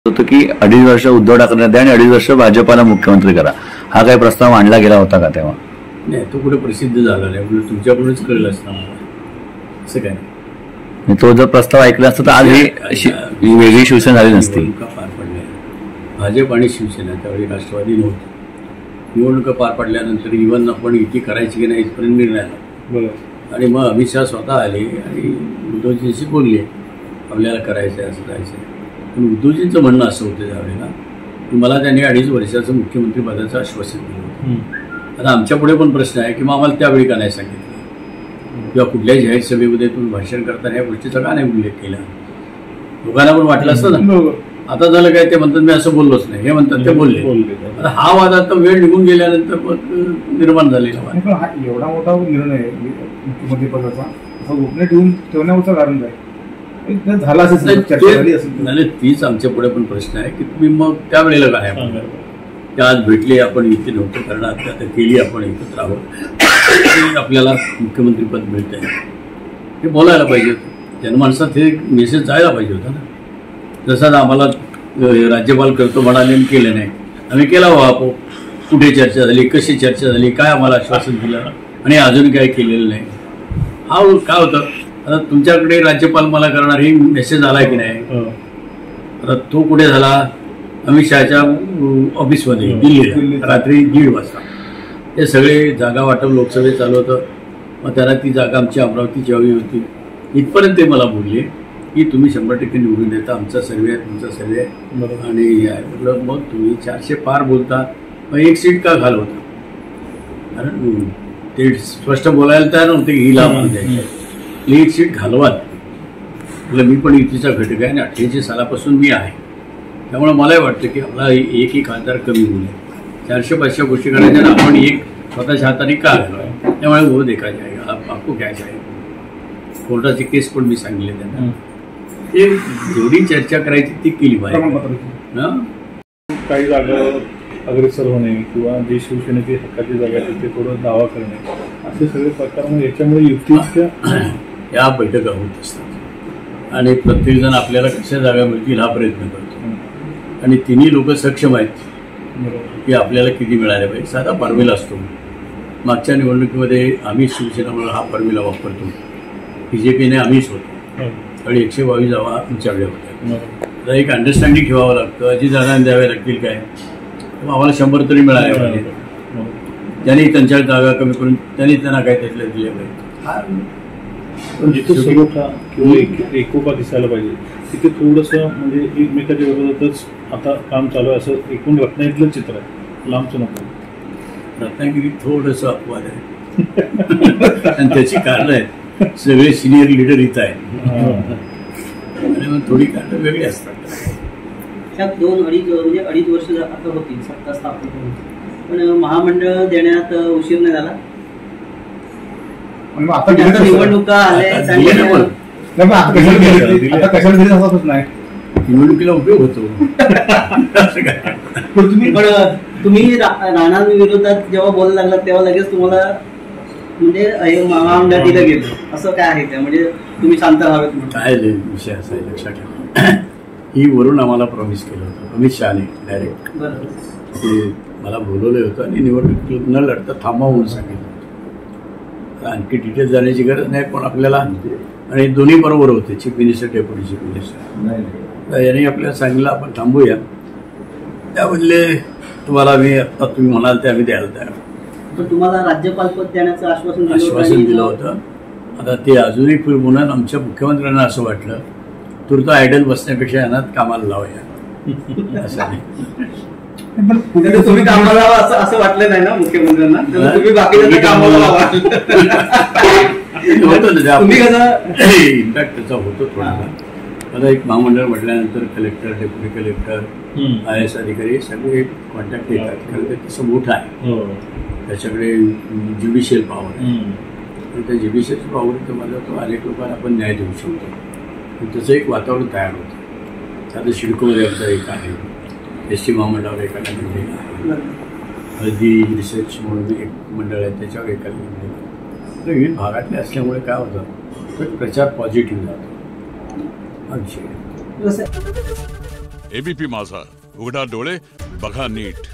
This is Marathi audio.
होतं की 2.5 वर्ष उद्धव ठाकरे द्या आणि 2.5 वर्ष भाजपाला मुख्यमंत्री करा, हा काही प्रस्ताव मांडला गेला होता का तेव्हा? नाही, तो कुठे प्रसिद्ध झाला नाही, तुमच्याकडूनच कळलं असतं मला, असं काय नाही. तो जर प्रस्ताव ऐकला असता तर आज ही वेगळी शिवसेना झाली नसती. निवडणुका पार पडल्या, भाजप आणि शिवसेना त्यावेळी राष्ट्रवादी नव्हती. निवडणुका पार पडल्यानंतर इव्हन आपण युती करायची की नाही इथपर्यंत निर्णय आला. आणि मग अमित शहा स्वतः आले आणि उद्धवजींशी बोलले, आपल्याला करायचं आहे, असं जायचं आहे. पण उद्धवजींचं म्हणणं असं होतं त्यावेळेला की मला त्यांनी 2.5 वर्षाचं मुख्यमंत्रीपदाचं आश्वासन दिलं होतं. आता आमच्या पुढे पण प्रश्न आहे की मग आम्हाला त्यावेळी का नाही सांगितलं, किंवा कुठल्याही जाहीर सभेमध्ये तुम्ही भाषण करताना या गोष्टीचा का नाही उल्लेख केला? लोकांना पण वाटलं असतं ना. आता झालं काय, ते म्हणतात मी असं बोललोच नाही, हे म्हणतात ते बोलले. आता हा वाद आता वेळ निघून गेल्यानंतर मग निर्माण झालेला वाद. एवढा मोठा निर्णय मुख्यमंत्रीपदाचा गोपनीय ठेवण्याचं कारण काय झाला असेल? तीच आमच्या पुढे पण प्रश्न आहे की तुम्ही मग त्यावेळेला काय की आज भेटले, आपण युती नव्हतं करणार, आता केली, आपण एकत्र आहोत, आपल्याला मुख्यमंत्रीपद मिळत आहे, हे बोलायला पाहिजे होतं. जनमानसात हे मेसेज जायला पाहिजे होता ना. जसं आम्हाला राज्यपाल करतो म्हणाले आणि केलं नाही, आम्ही केला व्हा. कुठे चर्चा झाली, कशी चर्चा झाली, काय आम्हाला आश्वासन दिलं आणि अजून काय केलेलं नाही. हा काय होतं, आता तुमच्याकडे राज्यपाल मला करणार ही मेसेज आला की नाही? आता तो कुठे झाला? अमित शहाच्या ऑफिसमध्ये दिल्लीला रात्री 1:30 वाजता. हे सगळे जागा वाटप लोकसभेत चालू होतं. मग त्याला ती जागा आमची अमरावतीची हवी होती. इथपर्यंत ते मला बोलले की तुम्ही 100% निवडून देता, आमचा सर्वे आहे, तुमचा सर्वे आहे आणि हे आहे. म्हटलं मग तुम्ही 400 पार बोलता, मग एक सीट का घालवता? कारण ते स्पष्ट बोलायला तयार नव्हते की हिला आम्हाला द्यायची, एक सीट घालवा. म्हटलं मी पण युतीचा घटक आहे आणि 88 सालापासून मी आहे, त्यामुळे मलाही वाटतं की आपला एकही खासदार कमी होऊ नये. 400-500 गोष्टी करायच्या ना, आपण एक स्वतःच्या हाताने का घालवाय? त्यामुळे वो देखा जाएगा, आपको क्या चाहिए. कोर्टाची केस पण मी सांगितले त्यांना, ते जेवढी चर्चा करायची ती केली पाहिजे. काही जागा अग्रेसर होणे किंवा जे शिवसेनेची हक्काची जागा आहे ते थोडं दावा करणे, असे सगळे प्रकार मग याच्यामुळे युतीच्या या बैठका होत असतात आणि प्रत्येकजण आपल्याला कशा जागा मिळतील हा प्रयत्न करतो. आणि तिन्ही लोक सक्षम आहेत की आपल्याला किती मिळाले पाहिजे. साधा फॉर्म्युला असतो. मागच्या निवडणुकीमध्ये आम्ही शिवसेना म्हणून हा फॉर्म्युला वापरतो. BJPने आम्हीच होतो आणि 122 जागा आमच्याकडे होत्या. तर एक अंडरस्टँडिंग ठेवावं लागतं. अजी जागा द्याव्या लागतील काय, आम्हाला 100 तरी मिळाले पाहिजे. त्यांनी त्यांच्या जागा कमी करून त्यांनी त्यांना काय त्यातलं दिले पाहिजे. पण जिथं सलोखा किंवा एकोपा दिसायला पाहिजे तिथे थोडंसं म्हणजे एकमेकाच्या विरोधातच आता काम चालू आहे असं एकूण रत्नागिरीतलं चित्र आहे, लांबचं नको. रत्नागिरीत थोडंसं अपवाद आहे आणि त्याची कारणं आहेत. सगळे सिनियर लीडर इथं आहेत आणि मग थोडी कारणं वेगळी असतात. त्यात 2-2.5 वर्ष आता होतील सत्ता स्थापन करून, पण महामंडळ देण्यात उशीर नाही झाला. निवडणुका आल्या, निवडणुकीला उपयोग होतो. तुम्ही राणा विरोधात जेव्हा बोलायला लागलात तेव्हा लगेच तुम्हाला म्हणजे महामंडळ दिलं गेलं असं काय आहे त्या, म्हणजे तुम्ही शांत राहावेत? काय विषय असा आहे लक्षात ठेवा. ही वरून आम्हाला प्रॉमिस केलं होतं अमित शहाने डायरेक्ट, ते मला बोलवलं होतं आणि निवडणूक न लढता थांबवा म्हणून सांगितलं होतं. आणखी डिटेल्स जाण्याची गरज नाही, पण आपल्याला आणि दोन्ही बरोबर होते, chief minister deputy chief minister. तर यांनी आपल्याला सांगितलं आपण थांबूया. त्याबदले तुम्हाला मी आता तुम्ही म्हणाल ते आम्ही द्यायला तयार. तुम्हाला राज्यपाल पद देण्याचं आश्वासन दिलं होतं. आता ते अजूनही म्हणून आमच्या मुख्यमंत्र्यांना असं वाटलं तूर्त आयडल बसण्यापेक्षा यांना कामाला लावूया असं नाही. तुम्ही कामाला असं वाटलं नाही ना मुख्यमंत्र्यांना? तुम्ही बाकी कामाला लावा. इम्पॅक्ट त्याचा होतो थोडासा. आता एक महामंडळ म्हटल्यानंतर कलेक्टर, डेप्युटी कलेक्टर, IAS अधिकारी सगळे कॉन्टॅक्ट येतात, कारण ते तसं मोठं आहे. त्याच्याकडे ज्युडिशियल पॉवर आहे आणि त्या ज्युडिशियल पॉवर मला तो अनेक लोकांना आपण न्याय देऊ शकतो. त्याचं एक वातावरण तयार होतं. आता शिडकोमध्ये आमचा एक आहे, ST महामंडळावर एकाला निवडलेलं आहे, हळदी रिसर्च म्हणून एक मंडळ आहे त्याच्यावर एकाला निवडलेलं आहे. तर विविध भागातले असल्यामुळे काय होतं, तर प्रचार पॉझिटिव्ह जातो हा विषय. एबीपी माझा, उघडा डोळे बघा नीट.